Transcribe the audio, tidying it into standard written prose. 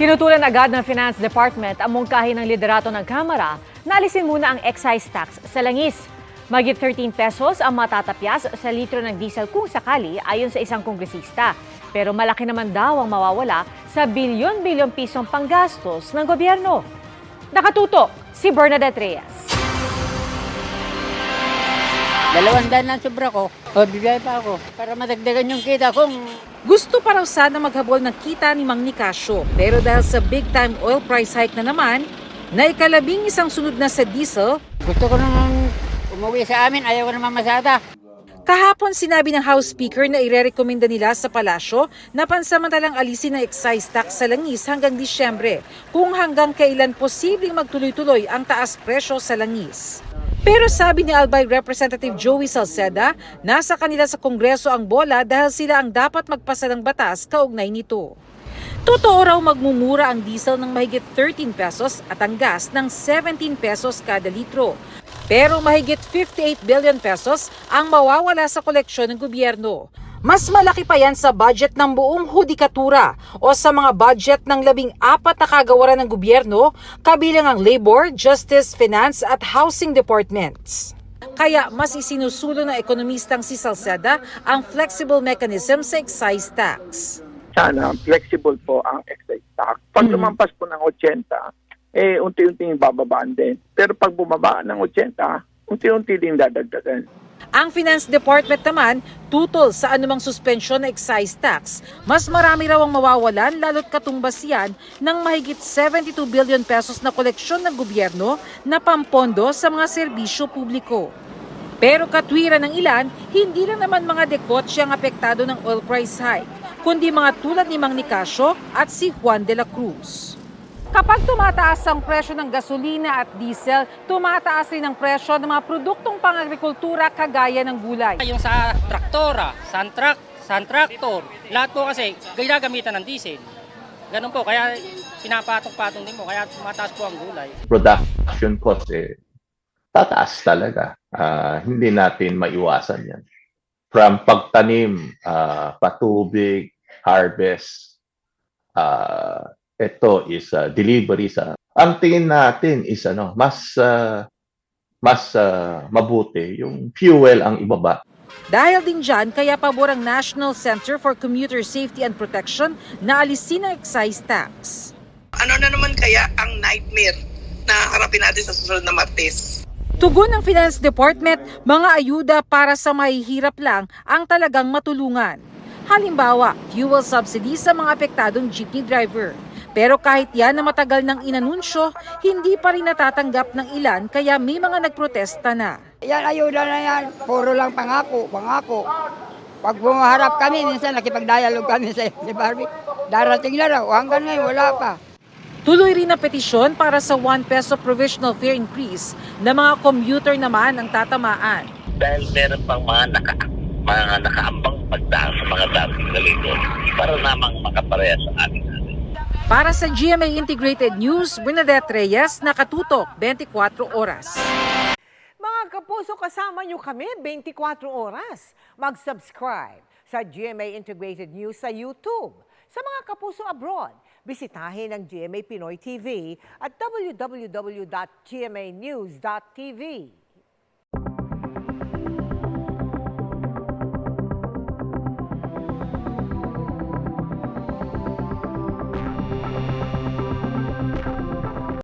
Tinutulan agad ng Finance Department ang mungkahi ng liderato ng Kamara na alisin muna ang excise tax sa langis. Mahigit 13 pesos ang matatapyas sa litro ng diesel kung sakali ayon sa isang kongresista. Pero malaki naman daw ang mawawala sa bilyon-bilyong pisong panggastos ng gobyerno. Nakatutok si Bernadette Reyes. 200 lang sobra ko. O, bibigay pa ako para madagdagan yung kita kung Gusto pa raw sana maghabol ng kita ni Mang Nicasio, pero dahil sa big-time oil price hike na naman, na ikalabing isang sunod na sa diesel, gusto ko nang umuwi sa amin, ayaw ko naman masada. kahapon sinabi ng House Speaker na irerekomenda nila sa palasyo na pansamantalang alisin ang excise tax sa langis hanggang Disyembre, kung hanggang kailan posibleng magtuloy-tuloy ang taas presyo sa langis. Pero sabi ni Albay Representative Joey Salceda, nasa kanila sa Kongreso ang bola dahil sila ang dapat magpasa ng batas kaugnay nito. Totoo raw magmumura ang diesel ng mahigit 13 pesos at ang gas ng 17 pesos kada litro. Pero mahigit 58 billion pesos ang mawawala sa koleksyon ng gobyerno. Mas malaki pa yan sa budget ng buong hudikatura o sa mga budget ng 14 na kagawaran ng gobyerno, kabilang ang Labor, Justice, Finance at Housing Departments. Kaya mas isinusulo ng ekonomistang si Salceda ang flexible mechanism sa excise tax. Sana flexible po ang excise tax. Pag lumampas po ng 80, unti-unting bababaan din. Pero pag bumaba ng 80, unti-unti din dadagdagan. Ang Finance Department naman tutol sa anumang suspensyon na excise tax. Mas marami raw ang mawawalan lalo't katumbas yan ng mahigit 72 billion pesos na koleksyon ng gobyerno na pampondo sa mga serbisyo publiko. Pero katwiran ng ilan, hindi lang naman mga dekotse ang apektado ng oil price hike, kundi mga tulad ni Mang Nicasio at si Juan de la Cruz. Kapag tumataas ang presyo ng gasolina at diesel, tumataas rin ang presyo ng mga produktong pang-agrikultura kagaya ng gulay. Yung sa traktora, traktor, lahat po kasi ginagamitan ng diesel. Ganun po, kaya pinapatong-patong din po, kaya tumataas po ang gulay. Production cost, tataas talaga. Hindi natin maiwasan yan. From pagtanim, patubig, harvest, ito is delivery sa. Ang tingin natin is mas mabuti yung fuel ang ibaba. Dahil din dyan, kaya pabor ang National Center for Commuter Safety and Protection na alisin ang excise tax. Ano na naman kaya ang nightmare na harapin natin sa susunod na Martes? Tugon ng Finance Department, mga ayuda para sa mahihirap lang ang talagang matulungan. Halimbawa, fuel subsidy sa mga apektadong jeepney driver. Pero kahit yan na matagal nang inanunsyo, hindi pa rin natatanggap ng ilan kaya may mga nagprotesta na. Yan, ayuda na yan. Puro lang pangako. Pag bumaharap kami, minsan nakipag-dialogue kami sa ni Barbie. Darating na raw, hanggang ngayon wala pa. Tuloy rin ang petisyon para sa 1 peso provisional fare increase na mga commuter naman ang tatamaan. Dahil meron pang mga nakaambang pagdaan sa mga dating na linggo para namang makapareha sa ating. Para sa GMA Integrated News, Bernadette Reyes, nakatutok 24 oras. Mga kapuso, kasama nyo kami 24 oras. Mag-subscribe sa GMA Integrated News sa YouTube. Sa mga kapuso abroad, bisitahin ang GMA Pinoy TV at www.gmanews.tv.